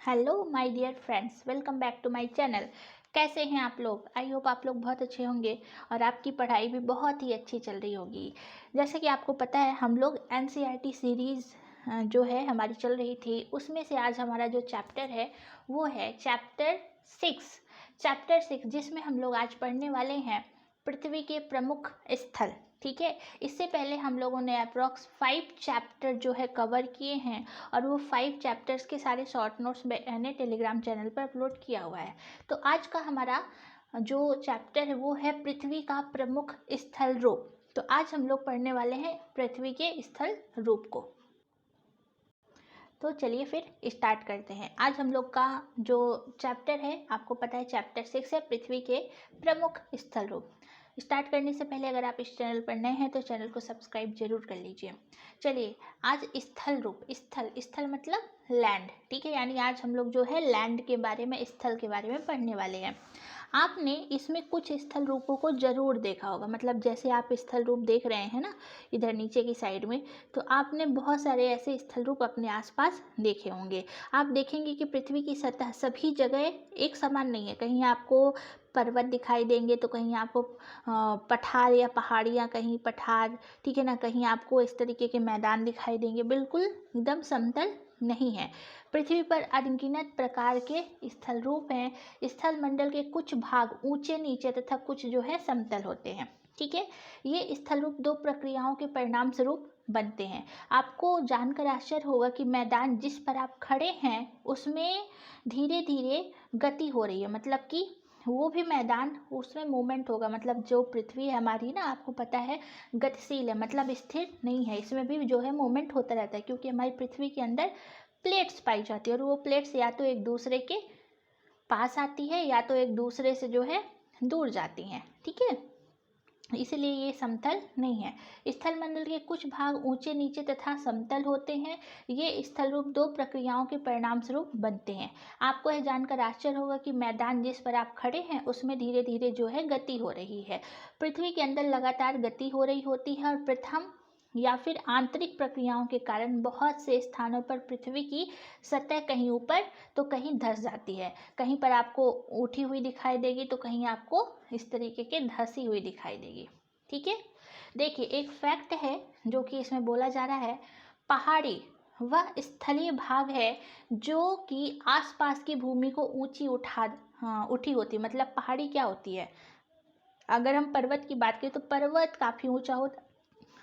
Hello my dear friends, welcome back to my channel. कैसे हैं आप लोग? आई होप आप लोग बहुत अच्छे होंगे और आपकी पढ़ाई भी बहुत ही अच्छी चल रही होगी। जैसे कि आपको पता है, हम लोग एनसीईआरटी सीरीज़ जो है हमारी चल रही थी, उसमें से आज हमारा जो चैप्टर है वो है चैप्टर 6 जिसमें हम लोग आज पढ़ने वाले हैं पृथ्वी के प्रमुख स्थल। ठीक है, इससे पहले हम लोगों ने अप्रॉक्स 5 चैप्टर जो है कवर किए हैं और वो 5 चैप्टर्स के सारे शॉर्ट नोट्स मैंने टेलीग्राम चैनल पर अपलोड किया हुआ है। तो आज का हमारा जो चैप्टर है वो है पृथ्वी का प्रमुख स्थल रूप। तो आज हम लोग पढ़ने वाले हैं पृथ्वी के स्थल रूप को। तो चलिए फिर स्टार्ट करते हैं। आज हम लोग का जो चैप्टर है, आपको पता है चैप्टर 6 है पृथ्वी के प्रमुख स्थल रूप। स्टार्ट करने से पहले अगर आप इस चैनल पर नए हैं तो चैनल को सब्सक्राइब जरूर कर लीजिए। चलिए, आज स्थल रूप, स्थल मतलब लैंड, ठीक है, यानी आज हम लोग जो है लैंड के बारे में, स्थल के बारे में पढ़ने वाले हैं। आपने इसमें कुछ स्थल रूपों को जरूर देखा होगा, मतलब जैसे आप स्थल रूप देख रहे हैं ना इधर नीचे की साइड में, तो आपने बहुत सारे ऐसे स्थल रूप अपने आसपास देखे होंगे। आप देखेंगे कि पृथ्वी की सतह सभी जगह एक समान नहीं है। कहीं आपको पर्वत दिखाई देंगे तो कहीं आपको पठार या पहाड़ियाँ, कहीं पठार, ठीक है ना, कहीं आपको इस तरीके के मैदान दिखाई देंगे। बिल्कुल एकदम समतल नहीं है। पृथ्वी पर अनगिनत प्रकार के स्थल रूप हैं। स्थल मंडल के कुछ भाग ऊंचे नीचे तथा कुछ जो है समतल होते हैं। ठीक है, ये स्थल रूप दो प्रक्रियाओं के परिणाम स्वरूप बनते हैं। आपको जानकर आश्चर्य होगा कि मैदान जिस पर आप खड़े हैं उसमें धीरे धीरे गति हो रही है, मतलब कि वो भी मैदान, उसमें मूवमेंट होगा। मतलब जो पृथ्वी है हमारी ना, आपको पता है गतिशील है, मतलब स्थिर नहीं है, इसमें भी जो है मूवमेंट होता रहता है, क्योंकि हमारी पृथ्वी के अंदर प्लेट्स पाई जाती है और वो प्लेट्स या तो एक दूसरे के पास आती है या तो एक दूसरे से जो है दूर जाती हैं। ठीक है, इसलिए ये समतल नहीं है। स्थल मंडल के कुछ भाग ऊंचे नीचे तथा समतल होते हैं। ये स्थल रूप दो प्रक्रियाओं के परिणाम स्वरूप बनते हैं। आपको यह जानकर आश्चर्य होगा कि मैदान जिस पर आप खड़े हैं उसमें धीरे धीरे जो है गति हो रही है। पृथ्वी के अंदर लगातार गति हो रही होती है और प्रथम या फिर आंतरिक प्रक्रियाओं के कारण बहुत से स्थानों पर पृथ्वी की सतह कहीं ऊपर तो कहीं धंस जाती है। कहीं पर आपको उठी हुई दिखाई देगी तो कहीं आपको इस तरीके के धंसी हुई दिखाई देगी। ठीक है, देखिए एक फैक्ट है जो कि इसमें बोला जा रहा है, पहाड़ी वह स्थलीय भाग है जो कि आसपास की भूमि को उठी होती है। मतलब पहाड़ी क्या होती है, अगर हम पर्वत की बात करें तो पर्वत काफ़ी ऊंचा होता,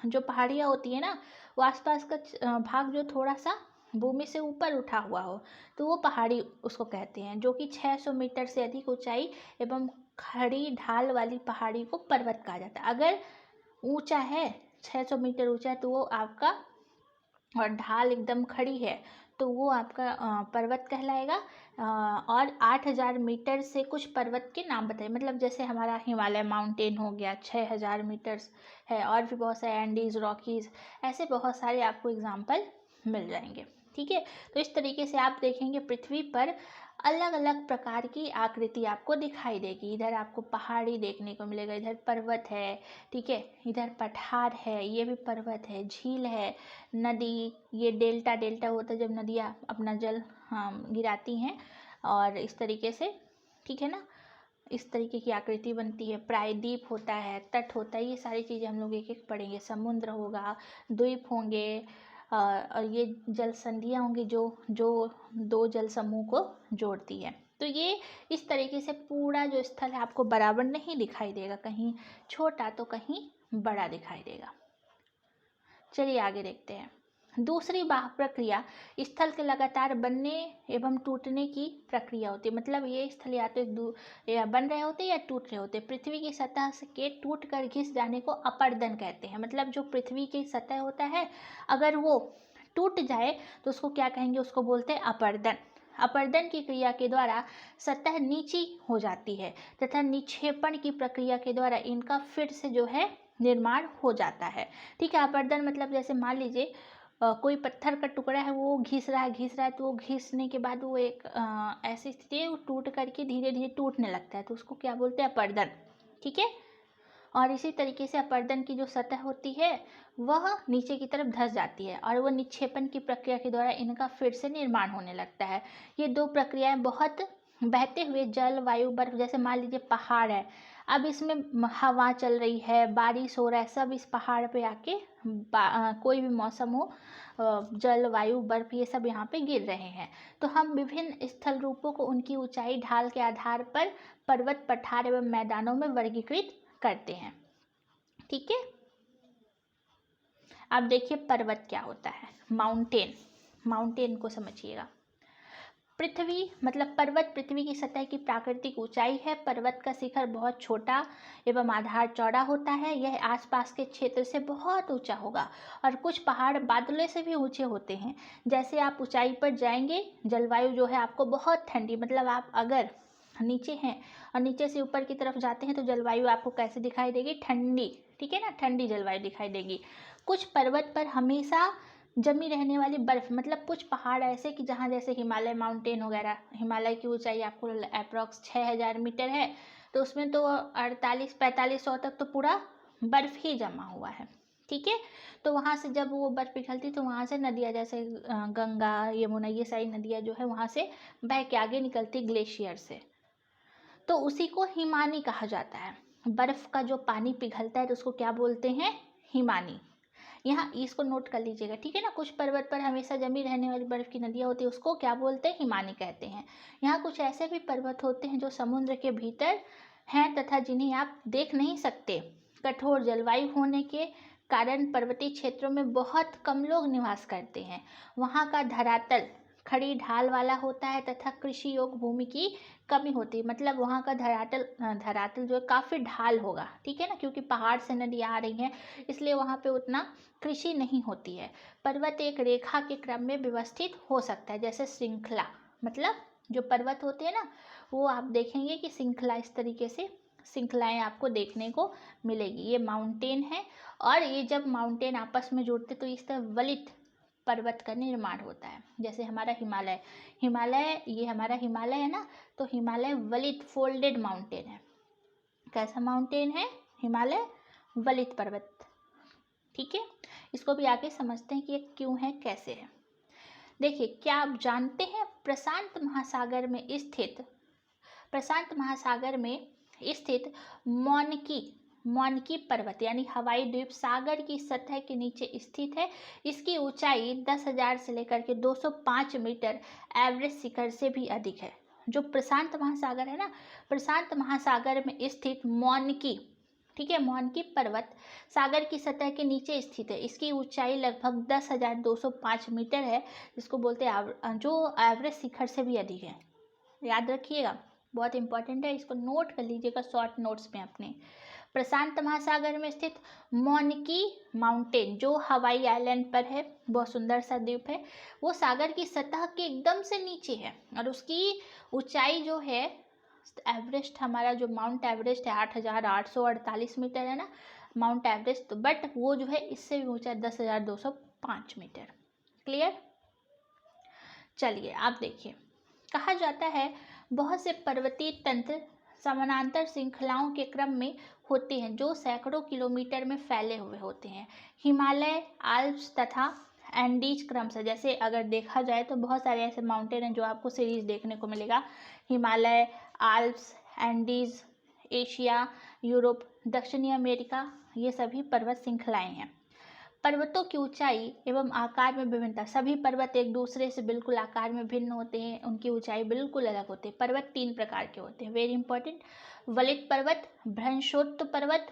जो पहाड़ियाँ होती है ना वो आसपास का भाग जो थोड़ा सा भूमि से ऊपर उठा हुआ हो तो वो पहाड़ी उसको कहते हैं, जो कि 600 मीटर से अधिक ऊंचाई एवं खड़ी ढाल वाली पहाड़ी को पर्वत कहा जाता है। अगर ऊंचा है, 600 मीटर ऊंचा है, तो वो आपका, और ढाल एकदम खड़ी है तो वो आपका पर्वत कहलाएगा। और 8000 मीटर से कुछ पर्वत के नाम बताइए, मतलब जैसे हमारा हिमालय माउंटेन हो गया 6000 मीटर्स है, और भी बहुत सारे एंडीज़, रॉकीज़, ऐसे बहुत सारे आपको एग्जाम्पल मिल जाएंगे। ठीक है, तो इस तरीके से आप देखेंगे पृथ्वी पर अलग अलग प्रकार की आकृति आपको दिखाई देगी। इधर आपको पहाड़ी देखने को मिलेगा, इधर पर्वत है, ठीक है, इधर पठार है, ये भी पर्वत है, झील है, नदी, ये डेल्टा होता है जब नदियाँ अपना जल गिराती हैं, और इस तरीके से, ठीक है ना, इस तरीके की आकृति बनती है। प्रायद्वीप होता है, तट होता है, ये सारी चीज़ें हम लोग एक एक पढ़ेंगे। समुद्र होगा, द्वीप होंगे, और ये जल संधियाँ होंगी जो जो दो जल समूह को जोड़ती है। तो ये इस तरीके से पूरा जो स्थल है आपको बराबर नहीं दिखाई देगा, कहीं छोटा तो कहीं बड़ा दिखाई देगा। चलिए आगे देखते हैं। दूसरी प्रक्रिया स्थल के लगातार बनने एवं टूटने की प्रक्रिया होती है। मतलब ये स्थल या तो या बन रहे होते हैं या टूट रहे होते हैं। पृथ्वी की सतह से के टूट कर घिस जाने को अपर्दन कहते हैं। मतलब जो पृथ्वी की सतह होता है, अगर वो टूट जाए तो उसको क्या कहेंगे, उसको बोलते हैं अपर्दन। अपर्दन की क्रिया के द्वारा सतह नीची हो जाती है तथा निक्षेपण की प्रक्रिया के द्वारा इनका फिर से जो है निर्माण हो जाता है। ठीक है, अपर्दन मतलब जैसे मान लीजिए कोई पत्थर का टुकड़ा है, वो घिस रहा है, तो वो घिसने के बाद वो एक ऐसी स्थिति है, वो टूट करके धीरे धीरे टूटने लगता है, तो उसको क्या बोलते हैं, अपर्दन। ठीक है, और इसी तरीके से अपर्दन की जो सतह होती है वह नीचे की तरफ धंस जाती है और वो निक्षेपण की प्रक्रिया के द्वारा इनका फिर से निर्माण होने लगता है। ये दो प्रक्रियाएं बहुत बहते हुए जल, वायु, बर्फ, जैसे मान लीजिए पहाड़ है, अब इसमें हवा चल रही है, बारिश हो रहा है, सब इस पहाड़ पे आके कोई भी मौसम हो, जल, वायु, बर्फ, ये सब यहाँ पे गिर रहे हैं। तो हम विभिन्न स्थल रूपों को उनकी ऊंचाई, ढाल के आधार पर पर्वत, पठार एवं मैदानों में वर्गीकृत करते हैं। ठीक है, अब देखिए पर्वत क्या होता है। माउंटेन, माउंटेन को समझिएगा। पृथ्वी मतलब पर्वत पृथ्वी की सतह की प्राकृतिक ऊंचाई है। पर्वत का शिखर बहुत छोटा एवं आधार चौड़ा होता है। यह आसपास के क्षेत्र से बहुत ऊंचा होगा और कुछ पहाड़ बादलों से भी ऊंचे होते हैं। जैसे आप ऊंचाई पर जाएंगे, जलवायु जो है आपको बहुत ठंडी, मतलब आप अगर नीचे हैं और नीचे से ऊपर की तरफ जाते हैं तो जलवायु आपको कैसे दिखाई देगी? ठंडी, ठीक है ना, ठंडी जलवायु दिखाई देगी। कुछ पर्वत पर हमेशा जमी रहने वाली बर्फ, मतलब कुछ पहाड़ ऐसे कि जहाँ जैसे हिमालय माउंटेन वगैरह, हिमालय की ऊंचाई आपको अप्रॉक्स 6000 मीटर है, तो उसमें तो 48-4500 तक तो पूरा बर्फ ही जमा हुआ है। ठीक है, तो वहाँ से जब वो बर्फ पिघलती तो वहाँ से नदियाँ, जैसे गंगा, यमुना, ये सारी नदियाँ जो है वहाँ से बह के आगे निकलती ग्लेशियर से, तो उसी को हिमानी कहा जाता है। बर्फ का जो पानी पिघलता है तो उसको क्या बोलते हैं? हिमानी। यहाँ इसको नोट कर लीजिएगा, ठीक है ना। कुछ पर्वत पर हमेशा जमी रहने वाली बर्फ की नदियाँ होती है, उसको क्या बोलते हैं? हिमानी कहते हैं। यहाँ कुछ ऐसे भी पर्वत होते हैं जो समुद्र के भीतर हैं तथा जिन्हें आप देख नहीं सकते। कठोर जलवायु होने के कारण पर्वतीय क्षेत्रों में बहुत कम लोग निवास करते हैं। वहाँ का धरातल खड़ी ढाल वाला होता है तथा कृषि योग्य भूमि की कमी होती है, मतलब वहाँ का धरातल जो है काफ़ी ढाल होगा, ठीक है ना, क्योंकि पहाड़ से नदियाँ आ रही हैं, इसलिए वहाँ पे उतना कृषि नहीं होती है। पर्वत एक रेखा के क्रम में व्यवस्थित हो सकता है, जैसे श्रृंखला, मतलब जो पर्वत होते हैं ना, वो आप देखेंगे कि श्रृंखला, इस तरीके से श्रृंखलाएं आपको देखने को मिलेगी। ये माउंटेन है और ये जब माउंटेन आपस में जुड़ते तो इस तरह वलित पर्वत का निर्माण होता है। जैसे हमारा हिमालय, ये हमारा हिमालय है ना, तो हिमालय वलित फोल्डेड माउंटेन है। कैसा माउंटेन है? हिमालय वलित पर्वत। ठीक है, इसको भी आगे समझते हैं कि ये क्यों है, कैसे है। देखिए, क्या आप जानते हैं प्रशांत महासागर में स्थित मौनकी पर्वत यानी हवाई द्वीप सागर की सतह के नीचे स्थित है। इसकी ऊंचाई 10,000 से लेकर के 205 मीटर एवरेज शिखर से भी अधिक है। जो प्रशांत महासागर है ना, प्रशांत महासागर में स्थित मौनकी, ठीक है, मौनकी पर्वत सागर की सतह के नीचे स्थित है। इसकी ऊंचाई लगभग 10,205 मीटर है, जिसको बोलते हैं जो एवरेज शिखर से भी अधिक है। याद रखिएगा, बहुत इंपॉर्टेंट है, इसको नोट कर लीजिएगा शॉर्ट नोट्स में अपने। प्रशांत महासागर में स्थित मौनकी माउंटेन जो हवाई आइलैंड पर है, बहुत सुंदर सा द्वीप है, वो सागर की सतह के एकदम से नीचे है और उसकी ऊंचाई जो है एवरेस्ट, हमारा जो माउंट एवरेस्ट है 8,848 मीटर है ना, माउंट एवरेस्ट, तो बट वो जो है इससे भी ऊंचा 10,205 मीटर। क्लियर? चलिए आप देखिए, कहा जाता है बहुत से पर्वतीय तंत्र समानांतर श्रृंखलाओं के क्रम में होते हैं जो सैकड़ों किलोमीटर में फैले हुए होते हैं। हिमालय, आल्प्स तथा एंडीज क्रम से, जैसे अगर देखा जाए तो बहुत सारे ऐसे माउंटेन हैं जो आपको सीरीज देखने को मिलेगा। Himalaya, Alps, Andes, Asia, Europe, दक्षिणी अमेरिका, ये सभी पर्वत श्रृंखलाएं हैं। पर्वतों की ऊंचाई एवं आकार में विभिन्नता, सभी पर्वत एक दूसरे से बिल्कुल आकार में भिन्न होते हैं, उनकी ऊंचाई बिल्कुल अलग होती है। पर्वत 3 प्रकार के होते हैं, वेरी इंपॉर्टेंट। वलित पर्वत, भ्रंशोत्त पर्वत,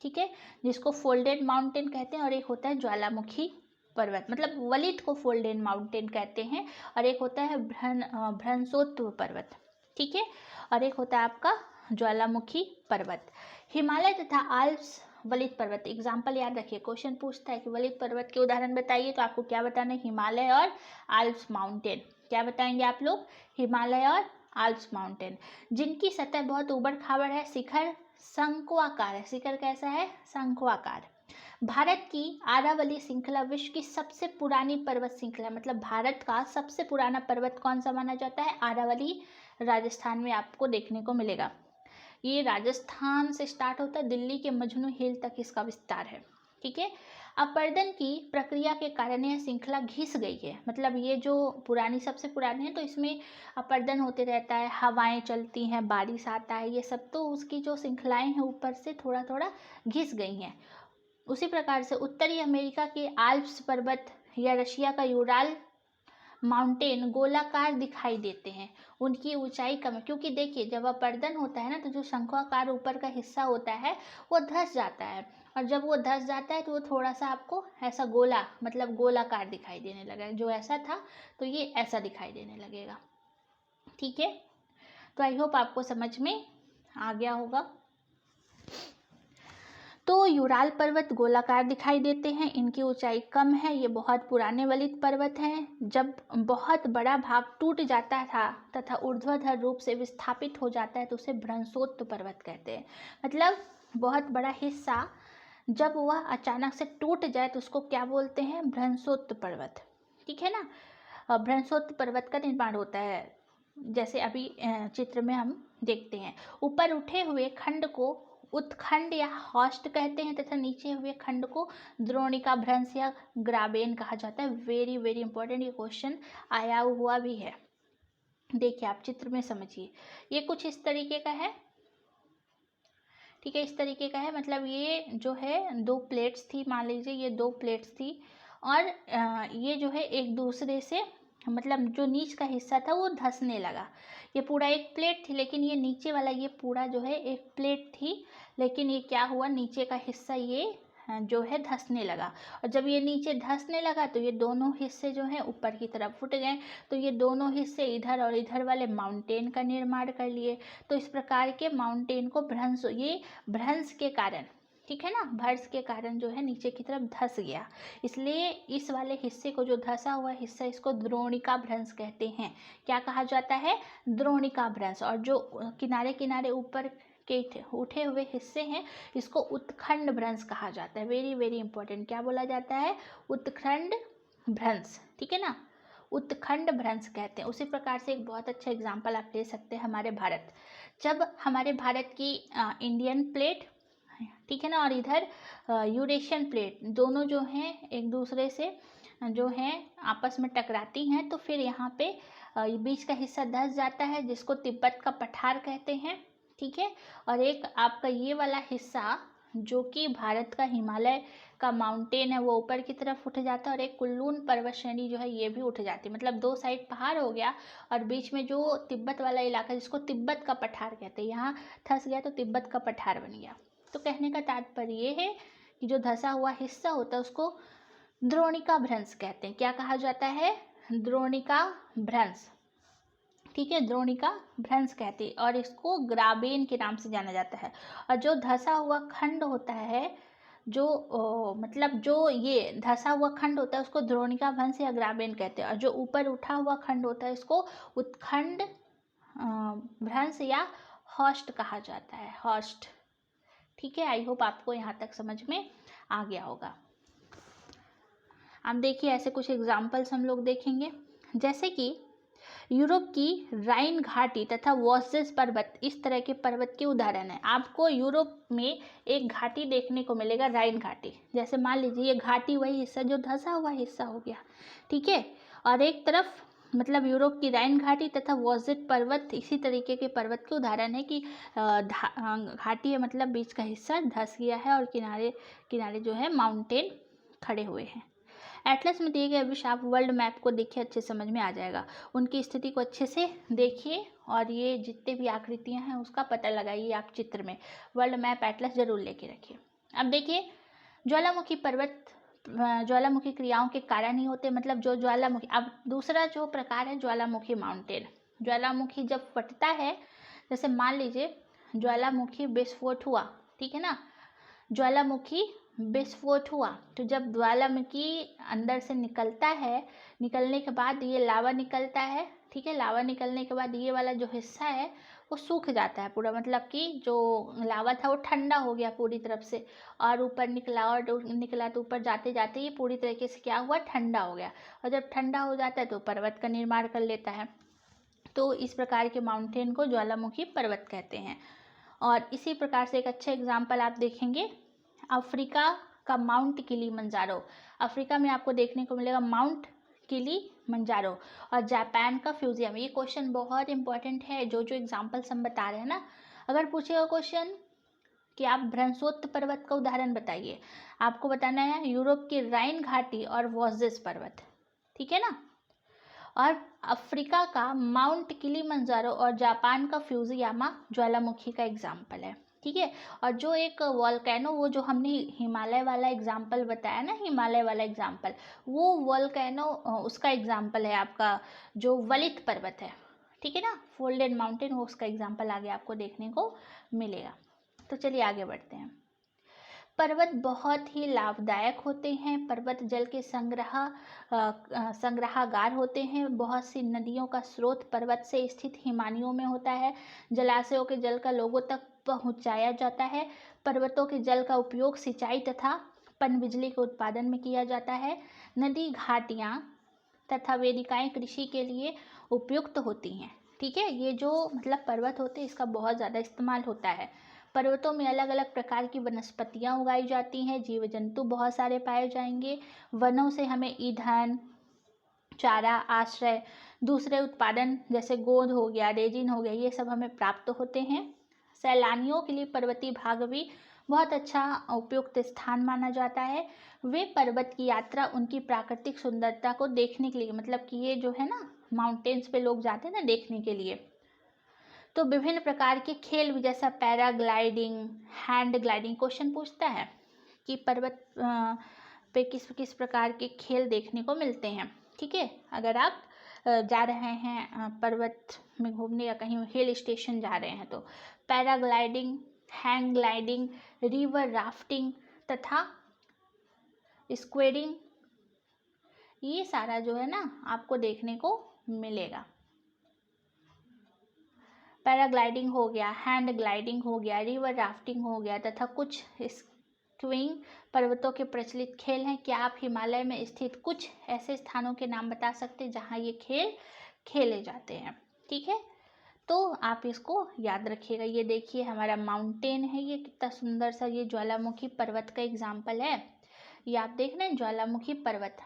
ठीक है, जिसको फोल्डेड माउंटेन कहते हैं, और एक होता है ज्वालामुखी पर्वत, मतलब वलित को फोल्डेड माउंटेन कहते हैं, और एक होता है भ्रंशोत्त पर्वत, ठीक है, और एक होता है आपका ज्वालामुखी पर्वत। हिमालय तथा आल्प्स वलित पर्वत, एग्जाम्पल याद रखिए, क्वेश्चन पूछता है कि वलित पर्वत के उदाहरण बताइए, तो आपको क्या बताना है? हिमालय और आल्प्स माउंटेन। क्या बताएंगे आप लोग? हिमालय और आल्प्स माउंटेन, जिनकी सतह बहुत ऊबड़ खाबड़ है, शिखर शंक्वाकार है। शिखर कैसा है? शंक्वाकार। भारत की आरावली श्रृंखला विश्व की सबसे पुरानी पर्वत श्रृंखला, मतलब भारत का सबसे पुराना पर्वत कौन सा माना जाता है? आरावली, राजस्थान में आपको देखने को मिलेगा। ये राजस्थान से स्टार्ट होता है, दिल्ली के मजनू हिल तक इसका विस्तार है। ठीक है। अपर्दन की प्रक्रिया के कारण यह श्रृंखला घिस गई है, मतलब ये जो पुरानी सबसे पुरानी है तो इसमें अपर्दन होते रहता है, हवाएं चलती हैं, बारिश आता है, ये सब तो उसकी जो श्रृंखलाएं हैं ऊपर से थोड़ा थोड़ा घिस गई हैं। उसी प्रकार से उत्तरी अमेरिका के आल्प्स पर्वत या रशिया का यूराल माउंटेन गोलाकार दिखाई देते हैं, उनकी ऊंचाई कम है, क्योंकि देखिए जब अपर्दन होता है ना तो जो शंक्वाकार ऊपर का हिस्सा होता है वो धंस जाता है, और जब वो धंस जाता है तो वो थोड़ा सा आपको ऐसा गोला मतलब गोलाकार दिखाई देने लगा, जो ऐसा था तो ये ऐसा दिखाई देने लगेगा। ठीक है, तो आई होप आपको समझ में आ गया होगा। तो यूराल पर्वत गोलाकार दिखाई देते हैं, इनकी ऊंचाई कम है, ये बहुत पुराने वलित पर्वत हैं। जब बहुत बड़ा भाग टूट जाता था तथा ऊर्ध्वाधर रूप से विस्थापित हो जाता है तो उसे भ्रंशोत्त पर्वत कहते हैं। मतलब बहुत बड़ा हिस्सा जब वह अचानक से टूट जाए तो उसको क्या बोलते हैं, भ्रंशोत्त पर्वत। ठीक है ना। भ्रंशोत्त पर्वत का निर्माण होता है, जैसे अभी चित्र में हम देखते हैं। ऊपर उठे हुए खंड को उत्खंड या हॉस्ट कहते हैं तथा नीचे हुए खंड को द्रोणिका भ्रंश या ग्राबेन कहा जाता है। वेरी वेरी इंपॉर्टेंट, ये क्वेश्चन आया हुआ भी है। देखिए आप चित्र में समझिए, ये कुछ इस तरीके का है। ठीक है, इस तरीके का है, मतलब ये जो है दो प्लेट्स थी, मान लीजिए ये दो प्लेट्स थी, और ये जो है एक दूसरे से मतलब जो नीच का हिस्सा था वो धंसने लगा। ये पूरा एक प्लेट थी, लेकिन ये नीचे वाला ये पूरा जो है एक प्लेट थी, लेकिन ये क्या हुआ, नीचे का हिस्सा ये जो है धंसने लगा, और जब ये नीचे धंसने लगा तो ये दोनों हिस्से जो हैं ऊपर की तरफ फूट गए, तो ये दोनों हिस्से इधर और इधर वाले माउंटेन का निर्माण कर लिए। तो इस प्रकार के माउंटेन को भ्रंश, ये भ्रंश के कारण, ठीक है ना, भ्रंश के कारण जो है नीचे की तरफ धंस गया, इसलिए इस वाले हिस्से को जो धंसा हुआ हिस्सा इसको द्रोणिका भ्रंश कहते हैं। क्या कहा जाता है, द्रोणिका भ्रंश। और जो किनारे किनारे ऊपर के उठे हुए हिस्से हैं इसको उत्खंड भ्रंश कहा जाता है। वेरी वेरी इंपॉर्टेंट, क्या बोला जाता है, उत्खंड भ्रंश। ठीक है ना, उत्खंड भ्रंश कहते हैं। उसी प्रकार से एक बहुत अच्छा एग्जाम्पल आप ले सकते हैं, हमारे भारत, जब हमारे भारत की इंडियन प्लेट, ठीक है ना, और इधर यूरेशियन प्लेट, दोनों जो हैं एक दूसरे से जो हैं आपस में टकराती हैं, तो फिर यहाँ पे बीच का हिस्सा धंस जाता है जिसको तिब्बत का पठार कहते हैं। ठीक है, और एक आपका ये वाला हिस्सा जो कि भारत का हिमालय का माउंटेन है वो ऊपर की तरफ उठ जाता है, और एक कुल्लून पर्वत श्रेणी जो है ये भी उठ जाती है, मतलब दो साइड पहाड़ हो गया, और बीच में जो तिब्बत वाला इलाका जिसको तिब्बत का पठार कहते हैं, यहाँ धंस गया तो तिब्बत का पठार बन गया। तो कहने का तात्पर्य ये है कि जो धंसा हुआ हिस्सा होता है उसको द्रोणिका भ्रंश कहते हैं। क्या कहा जाता है, द्रोणिका भ्रंश। ठीक है, द्रोणिका भ्रंश कहते हैं, और इसको ग्राबेन के नाम से जाना जाता है। और जो धंसा हुआ खंड होता है, जो मतलब जो ये धंसा हुआ खंड होता है उसको द्रोणिका भ्रंश या ग्राबेन कहते हैं, और जो ऊपर उठा हुआ खंड होता है इसको उत्खंड भ्रंश या हॉस्ट कहा जाता है, हॉस्ट। ठीक है, आई होप आपको यहाँ तक समझ में आ गया होगा। अब देखिए ऐसे कुछ एग्जाम्पल्स हम लोग देखेंगे, जैसे कि यूरोप की राइन घाटी तथा वॉसेस पर्वत इस तरह के पर्वत के उदाहरण है। आपको यूरोप में एक घाटी देखने को मिलेगा, राइन घाटी, जैसे मान लीजिए ये घाटी वही हिस्सा जो धंसा हुआ हिस्सा हो गया। ठीक है, और एक तरफ मतलब यूरोप की राइन घाटी तथा वॉसेट पर्वत इसी तरीके के पर्वत के उदाहरण है कि घाटी है, मतलब बीच का हिस्सा धंस गया है और किनारे किनारे जो है माउंटेन खड़े हुए हैं। एटलस में दिए गए विश्व आप वर्ल्ड मैप को देखिए, अच्छे समझ में आ जाएगा, उनकी स्थिति को अच्छे से देखिए, और ये जितने भी आकृतियां हैं उसका पता लगाइए आप चित्र में। वर्ल्ड मैप एटलस जरूर लेके रखिए। अब देखिए ज्वालामुखी पर्वत ज्वालामुखी क्रियाओं के कारण ही होते, मतलब जो ज्वालामुखी, अब दूसरा जो प्रकार है ज्वालामुखी माउंटेन, ज्वालामुखी जब फटता है, जैसे मान लीजिए ज्वालामुखी विस्फोट हुआ, ठीक है ना, ज्वालामुखी विस्फोट हुआ, तो जब ज्वालामुखी अंदर से निकलता है, निकलने के बाद ये लावा निकलता है, ठीक है, लावा निकलने के बाद ये वाला जो हिस्सा है वो सूख जाता है पूरा, मतलब कि जो लावा था वो ठंडा हो गया पूरी तरफ से, और ऊपर निकला और निकला तो ऊपर जाते जाते ये पूरी तरीके से क्या हुआ, ठंडा हो गया, और जब ठंडा हो जाता है तो पर्वत का निर्माण कर लेता है। तो इस प्रकार के माउंटेन को ज्वालामुखी पर्वत कहते हैं। और इसी प्रकार से एक अच्छा एग्जाम्पल आप देखेंगे अफ्रीका का माउंट किलिमंजारो, अफ्रीका में आपको देखने को मिलेगा माउंट किलिमंजारो, और जापान का फ्यूजियम। ये क्वेश्चन बहुत इंपॉर्टेंट है, जो एग्जाम्पल्स हम बता रहे हैं ना। अगर पूछेगा क्वेश्चन कि आप भ्रंशोत्त पर्वत का उदाहरण बताइए, आपको बताना है यूरोप की राइन घाटी और वोजेस पर्वत, ठीक है ना। और अफ्रीका का माउंट किलिमंजारो और जापान का फ्यूजियामा ज्वालामुखी का एग्जाम्पल है, ठीक है। और जो एक वॉल्केनो, वो जो हमने हिमालय वाला एग्जाम्पल बताया ना, हिमालय वाला एग्जाम्पल, वो वॉल्केनो उसका एग्जाम्पल है आपका जो वलित पर्वत है, ठीक है ना, फोल्डेड माउंटेन, वो उसका एग्जाम्पल आगे आपको देखने को मिलेगा। तो चलिए आगे बढ़ते हैं। पर्वत बहुत ही लाभदायक होते हैं। पर्वत जल के संग्रहागार होते हैं। बहुत सी नदियों का स्रोत पर्वत से स्थित हिमानियों में होता है। जलाशयों के जल का लोगों तक पहुंचाया जाता है। पर्वतों के जल का उपयोग सिंचाई तथा पनबिजली के उत्पादन में किया जाता है। नदी घाटियाँ तथा वेदिकाएं कृषि के लिए उपयुक्त होती हैं, ठीक है। ये जो मतलब पर्वत होते हैं, इसका बहुत ज़्यादा इस्तेमाल होता है। पर्वतों में अलग अलग प्रकार की वनस्पतियां उगाई जाती हैं। जीव जंतु बहुत सारे पाए जाएंगे। वनों से हमें ईंधन, चारा, आश्रय, दूसरे उत्पादन जैसे गोंद हो गया, रेजिन हो गया, ये सब हमें प्राप्त होते हैं। सैलानियों के लिए पर्वतीय भाग भी बहुत अच्छा उपयुक्त स्थान माना जाता है। वे पर्वत की यात्रा उनकी प्राकृतिक सुंदरता को देखने के लिए, मतलब कि ये जो है ना माउंटेन्स पे लोग जाते हैं ना देखने के लिए, तो विभिन्न प्रकार के खेल भी, जैसा पैराग्लाइडिंग, हैंड ग्लाइडिंग, क्वेश्चन पूछता है कि पर्वत पे किस किस प्रकार के खेल देखने को मिलते हैं, ठीक है। अगर आप जा रहे हैं पर्वत में घूमने या कहीं हिल स्टेशन जा रहे हैं तो paragliding, hang gliding, river rafting तथा स्क्वेडिंग, ये सारा जो है ना आपको देखने को मिलेगा। पैराग्लाइडिंग हो गया, हैंड ग्लाइडिंग हो गया, रिवर राफ्टिंग हो गया तथा कुछ स्कीइंग पर्वतों के प्रचलित खेल हैं। क्या आप हिमालय में स्थित कुछ ऐसे स्थानों के नाम बता सकते हैं जहां ये खेल खेले जाते हैं, ठीक है। तो आप इसको याद रखिएगा। ये देखिए हमारा माउंटेन है, ये कितना सुंदर सा, ये ज्वालामुखी पर्वत का एग्जाम्पल है। ये आप देख रहे हैं ज्वालामुखी पर्वत।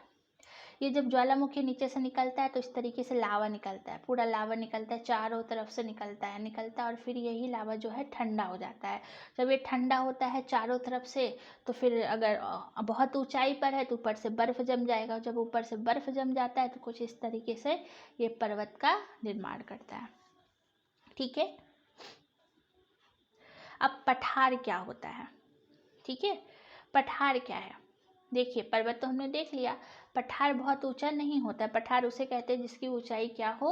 ये जब ज्वालामुखी नीचे से निकलता है तो इस तरीके से लावा निकलता है, पूरा लावा निकलता है, चारों तरफ से निकलता है और फिर यही लावा जो है ठंडा हो जाता है। जब ये ठंडा होता है चारों तरफ से, तो फिर अगर बहुत ऊंचाई पर है तो ऊपर से बर्फ जम जाएगा। जब ऊपर से बर्फ जम जाता है तो कुछ इस तरीके से ये पर्वत का निर्माण करता है, ठीक है। अब पठार क्या होता है, ठीक है। पठार क्या है, देखिए पर्वत तो हमने देख लिया। पठार बहुत ऊंचा नहीं होता। पठार उसे कहते हैं जिसकी ऊंचाई क्या हो,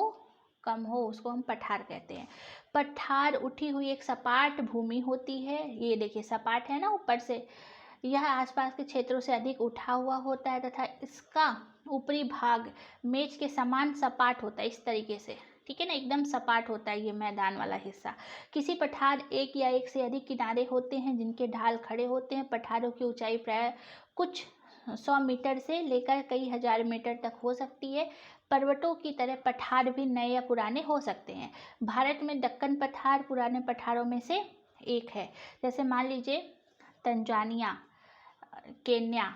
कम हो, उसको हम पठार कहते हैं। पठार उठी हुई एक सपाट भूमि होती है। ये देखिए सपाट है ना ऊपर से, यह आसपास के क्षेत्रों से अधिक उठा हुआ होता है तथा इसका ऊपरी भाग मेज के समान सपाट होता है, इस तरीके से, ठीक है ना, एकदम सपाट होता है ये मैदान वाला हिस्सा। किसी पठार एक या एक से अधिक किनारे होते हैं जिनके ढाल खड़े होते हैं। पठारों की ऊंचाई प्राय कुछ 100 मीटर से लेकर कई हजार मीटर तक हो सकती है। पर्वतों की तरह पठार भी नए या पुराने हो सकते हैं। भारत में दक्कन पठार पुराने पठारों में से एक है। जैसे मान लीजिए तंजानिया, केन्या,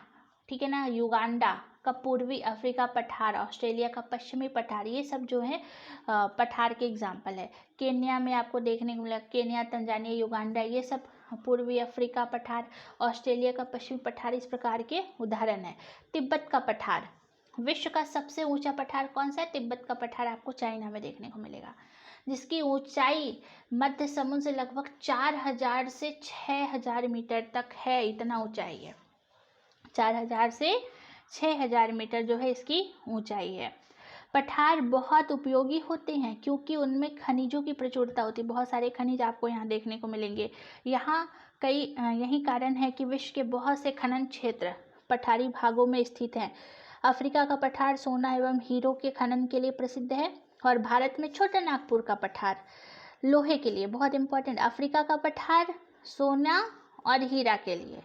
ठीक है ना, युगांडा का पूर्वी अफ्रीका पठार, ऑस्ट्रेलिया का पश्चिमी पठार, ये सब जो है पठार के एग्जाम्पल है। केन्या में आपको देखने को मिला, केन्या, तंजानिया, युगांडा, ये सब पूर्वी अफ्रीका पठार, ऑस्ट्रेलिया का पश्चिमी पठार इस प्रकार के उदाहरण है। तिब्बत का पठार, विश्व का सबसे ऊंचा पठार कौन सा है? तिब्बत का पठार आपको चाइना में देखने को मिलेगा, जिसकी ऊंचाई मध्य समुद्र से लगभग 4000 से 6000 मीटर तक है। इतना ऊंचाई है, 4000 से 6000 मीटर जो है इसकी ऊंचाई है। पठार बहुत उपयोगी होते हैं क्योंकि उनमें खनिजों की प्रचुरता होती है। बहुत सारे खनिज आपको यहाँ देखने को मिलेंगे। यहाँ यही कारण है कि विश्व के बहुत से खनन क्षेत्र पठारी भागों में स्थित हैं। अफ्रीका का पठार सोना एवं हीरो के खनन के लिए प्रसिद्ध है और भारत में छोटा नागपुर का पठार लोहे के लिए, बहुत इंपॉर्टेंट। अफ्रीका का पठार सोना और हीरा के लिए,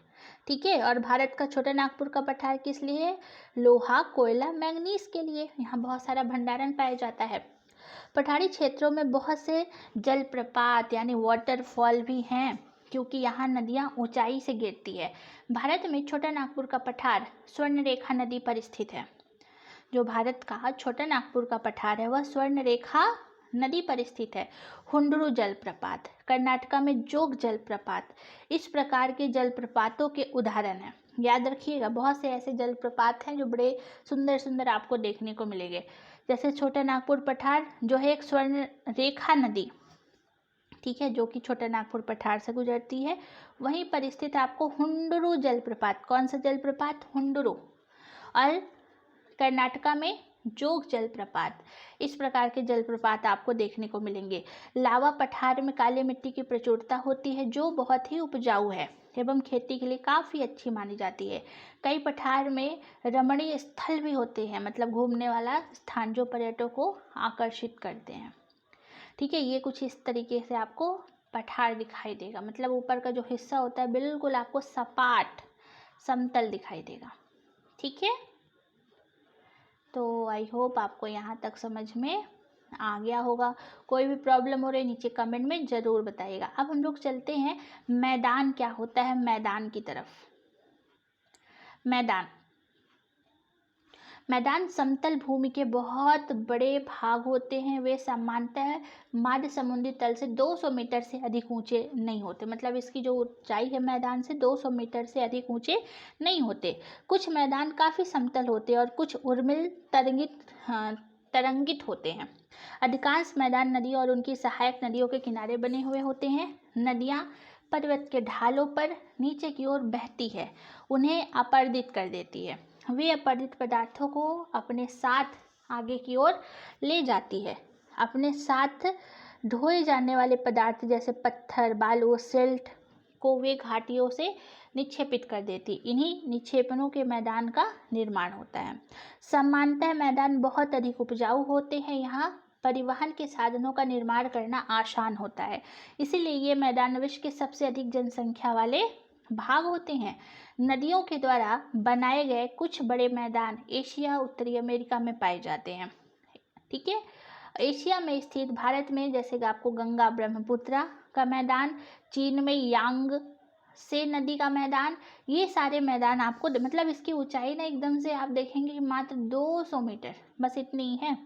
ठीक है। और भारत का छोटा नागपुर का पठार किस लिए है? लोहा, कोयला, मैंगनीज के लिए। यहाँ बहुत सारा भंडारण पाया जाता है। पठारी क्षेत्रों में बहुत से जलप्रपात यानी वाटरफॉल भी हैं, क्योंकि यहाँ नदियाँ ऊंचाई से गिरती है। भारत में छोटा नागपुर का पठार स्वर्ण रेखा नदी पर स्थित है। जो भारत का छोटा नागपुर का पठार है वह स्वर्ण रेखा नदी पर स्थित है। हुंडरू जलप्रपात, कर्नाटका में जोग जलप्रपात, इस प्रकार के जलप्रपातों के उदाहरण हैं। याद रखिएगा, बहुत से ऐसे जलप्रपात हैं जो बड़े सुंदर सुंदर आपको देखने को मिलेंगे। जैसे छोटा नागपुर पठार जो है एक स्वर्ण रेखा नदी, ठीक है, जो कि छोटा नागपुर पठार से गुजरती है। वहीं पर स्थित आपको हुंडरू जलप्रपात, कौन सा जलप्रपात? हुंडरू। और कर्नाटका में जोग जलप्रपात, इस प्रकार के जलप्रपात आपको देखने को मिलेंगे। लावा पठार में काली मिट्टी की प्रचुरता होती है जो बहुत ही उपजाऊ है एवं खेती के लिए काफ़ी अच्छी मानी जाती है। कई पठार में रमणीय स्थल भी होते हैं, मतलब घूमने वाला स्थान जो पर्यटकों को आकर्षित करते हैं। ठीक है, ये कुछ इस तरीके से आपको पठार दिखाई देगा, मतलब ऊपर का जो हिस्सा होता है बिल्कुल आपको सपाट समतल दिखाई देगा। ठीक है, तो आई होप आपको यहाँ तक समझ में आ गया होगा। कोई भी प्रॉब्लम हो रही नीचे कमेंट में ज़रूर बताइएगा। अब हम लोग चलते हैं मैदान क्या होता है, मैदान की तरफ। मैदान समतल भूमि के बहुत बड़े भाग होते हैं। वे सामान्यतः मध्य समुद्री तल से 200 मीटर से अधिक ऊंचे नहीं होते, मतलब इसकी जो ऊंचाई है मैदान से 200 मीटर से अधिक ऊंचे नहीं होते। कुछ मैदान काफ़ी समतल होते हैं और कुछ उर्मिल तरंगित होते हैं। अधिकांश मैदान नदी और उनकी सहायक नदियों के किनारे बने हुए होते हैं। नदियाँ पर्वत के ढालों पर नीचे की ओर बहती है, उन्हें अपर्दित कर देती है। वे अपरदित पदार्थों को अपने साथ आगे की ओर ले जाती है। अपने साथ ढोए जाने वाले पदार्थ जैसे पत्थर, बालू, सिल्ट को वे घाटियों से निक्षेपित कर देती। इन्हीं निक्षेपणों के मैदान का निर्माण होता है। सामान्यतः मैदान बहुत अधिक उपजाऊ होते हैं। यहाँ परिवहन के साधनों का निर्माण करना आसान होता है, इसीलिए ये मैदान विश्व के सबसे अधिक जनसंख्या वाले भाग होते हैं। नदियों के द्वारा बनाए गए कुछ बड़े मैदान एशिया, उत्तरी अमेरिका में पाए जाते हैं। ठीक है, एशिया में स्थित भारत में जैसे कि आपको गंगा ब्रह्मपुत्रा का मैदान, चीन में यांगसे नदी का मैदान, ये सारे मैदान आपको मतलब इसकी ऊंचाई ना एकदम से आप देखेंगे कि मात्र 200 मीटर बस इतनी ही है।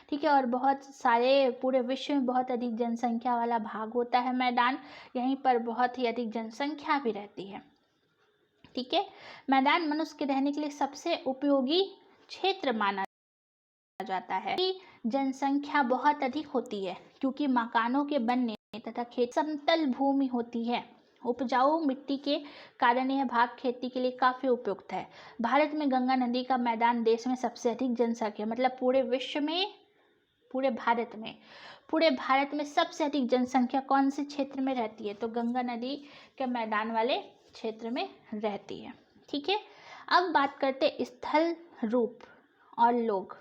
ठीक है, और बहुत सारे पूरे विश्व में बहुत अधिक जनसंख्या वाला भाग होता है मैदान, यहीं पर बहुत ही अधिक जनसंख्या भी रहती है। ठीक है, मैदान मनुष्य के रहने के लिए सबसे उपयोगी क्षेत्र माना जाता है। जनसंख्या बहुत अधिक होती है क्योंकि मकानों के बनने तथा खेत समतल भूमि होती है। उपजाऊ मिट्टी के कारण यह भाग खेती के लिए काफ़ी उपयुक्त है। भारत में गंगा नदी का मैदान देश में सबसे अधिक जनसंख्या, मतलब पूरे विश्व में, पूरे भारत में सबसे अधिक जनसंख्या कौन से क्षेत्र में रहती है? तो गंगा नदी के मैदान वाले क्षेत्र में रहती है। ठीक है, अब बात करते स्थल रूप और लोग।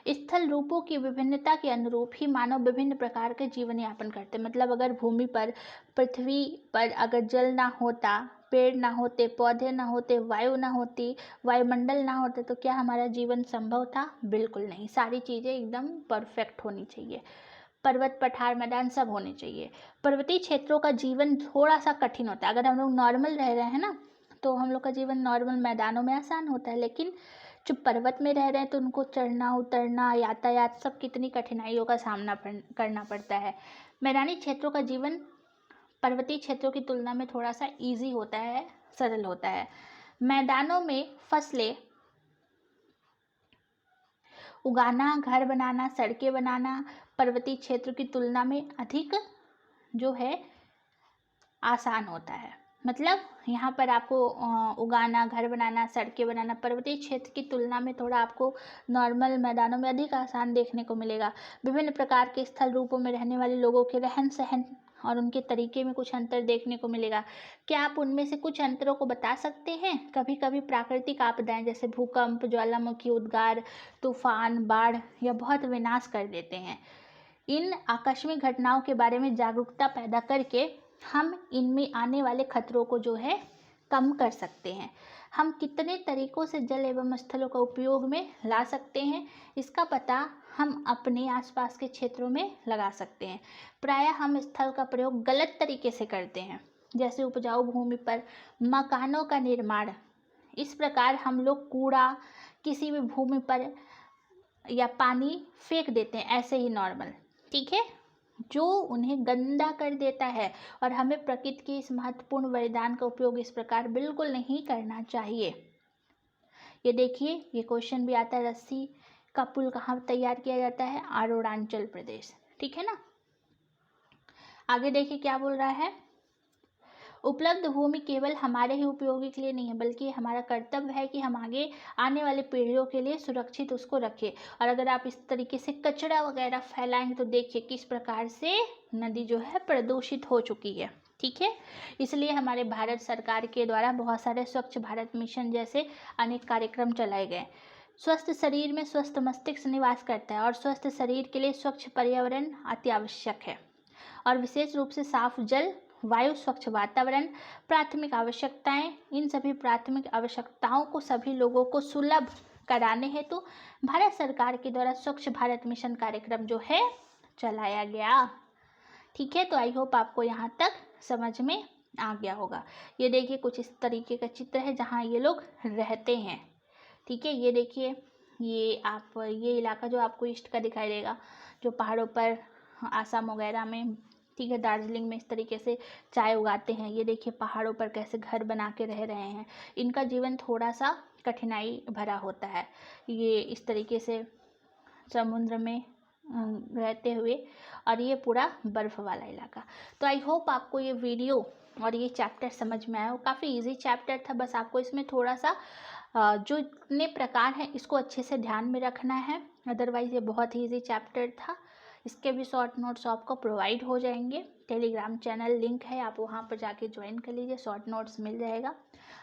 स्थल रूपों की विभिन्नता के अनुरूप ही मानव विभिन्न प्रकार के जीवन यापन करते हैं। मतलब अगर भूमि पर, पृथ्वी पर अगर जल ना होता, पेड़ ना होते, पौधे ना होते, वायु ना होती, वायुमंडल ना होते, तो क्या हमारा जीवन संभव था? बिल्कुल नहीं। सारी चीज़ें एकदम परफेक्ट होनी चाहिए। पर्वत, पठार, मैदान सब होने चाहिए। पर्वतीय क्षेत्रों का जीवन थोड़ा सा कठिन होता है। अगर हम लोग नॉर्मल रह रहे हैं ना, तो हम लोग का जीवन नॉर्मल मैदानों में आसान होता है, लेकिन जो पर्वत में रह रहे हैं तो उनको चढ़ना, उतरना, यातायात सब कितनी कठिनाइयों का सामना करना पड़ता है। मैदानी क्षेत्रों का जीवन पर्वतीय क्षेत्रों की तुलना में थोड़ा सा ईजी होता है, सरल होता है। मैदानों में फसलें उगाना, घर बनाना, सड़कें बनाना पर्वतीय क्षेत्र की तुलना में अधिक जो है आसान होता है। मतलब यहाँ पर आपको उगाना, घर बनाना, सड़कें बनाना पर्वतीय क्षेत्र की तुलना में थोड़ा आपको नॉर्मल मैदानों में अधिक आसान देखने को मिलेगा। विभिन्न प्रकार के स्थल रूपों में रहने वाले लोगों के रहन सहन और उनके तरीके में कुछ अंतर देखने को मिलेगा। क्या आप उनमें से कुछ अंतरों को बता सकते हैं? कभी कभी प्राकृतिक आपदाएं जैसे भूकंप, ज्वालामुखी, उद्गार, तूफान, बाढ़ या बहुत विनाश कर देते हैं। इन आकस्मिक घटनाओं के बारे में जागरूकता पैदा करके हम इनमें आने वाले खतरों को जो है कम कर सकते हैं। हम कितने तरीकों से जल एवं स्थलों का उपयोग में ला सकते हैं, इसका पता हम अपने आसपास के क्षेत्रों में लगा सकते हैं। प्रायः हम स्थल का प्रयोग गलत तरीके से करते हैं, जैसे उपजाऊ भूमि पर मकानों का निर्माण। इस प्रकार हम लोग कूड़ा किसी भी भूमि पर या पानी फेंक देते हैं ऐसे ही नॉर्मल, ठीक है, जो उन्हें गंदा कर देता है। और हमें प्रकृति के इस महत्वपूर्ण वरदान का उपयोग इस प्रकार बिल्कुल नहीं करना चाहिए। ये देखिए, ये क्वेश्चन भी आता है, रस्सी का पुल कहाँ तैयार किया जाता है? अरुणाचल प्रदेश, ठीक है ना। आगे देखिए क्या बोल रहा है, उपलब्ध भूमि केवल हमारे ही उपयोगी के लिए नहीं है, बल्कि हमारा कर्तव्य है कि हम आगे आने वाले पीढ़ियों के लिए सुरक्षित उसको रखें। और अगर आप इस तरीके से कचरा वगैरह फैलाएंगे तो देखिए किस प्रकार से नदी जो है प्रदूषित हो चुकी है, ठीक है। इसलिए हमारे भारत सरकार के द्वारा बहुत सारे स्वच्छ भारत मिशन जैसे अनेक कार्यक्रम चलाए गए। स्वस्थ शरीर में स्वस्थ मस्तिष्क निवास करता है और स्वस्थ शरीर के लिए स्वच्छ पर्यावरण अति आवश्यक है। और विशेष रूप से साफ जल, वायु, स्वच्छ वातावरण प्राथमिक आवश्यकताएं। इन सभी प्राथमिक आवश्यकताओं को सभी लोगों को सुलभ कराने हेतु भारत सरकार के द्वारा स्वच्छ भारत मिशन कार्यक्रम जो है चलाया गया, ठीक है। तो आई होप आपको यहाँ तक समझ में आ गया होगा। ये देखिए कुछ इस तरीके का चित्र है जहाँ ये लोग रहते हैं, ठीक है। ये देखिए, ये इलाका जो आपको ईस्ट का दिखाई देगा, जो पहाड़ों पर आसाम वगैरह में, ठीक है, दार्जिलिंग में इस तरीके से चाय उगाते हैं। ये देखिए पहाड़ों पर कैसे घर बना के रह रहे हैं। इनका जीवन थोड़ा सा कठिनाई भरा होता है, ये इस तरीके से समुद्र में रहते हुए, और ये पूरा बर्फ़ वाला इलाका। तो आई होप आपको ये वीडियो और ये चैप्टर समझ में आया हो। काफ़ी इजी चैप्टर था, बस आपको इसमें थोड़ा सा जो इतने प्रकार हैं इसको अच्छे से ध्यान में रखना है। अदरवाइज़ ये बहुत ही ईजी चैप्टर था। इसके भी शॉर्ट नोट्स आपको प्रोवाइड हो जाएंगे। टेलीग्राम चैनल लिंक है, आप वहाँ पर जाके ज्वाइन कर लीजिए, शॉर्ट नोट्स मिल जाएगा।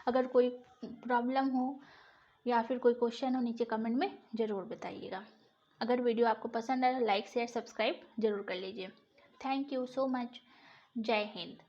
अगर कोई प्रॉब्लम हो या फिर कोई क्वेश्चन हो नीचे कमेंट में ज़रूर बताइएगा। अगर वीडियो आपको पसंद आए तो लाइक शेयर सब्सक्राइब जरूर कर लीजिए। Thank you so much. जय हिंद।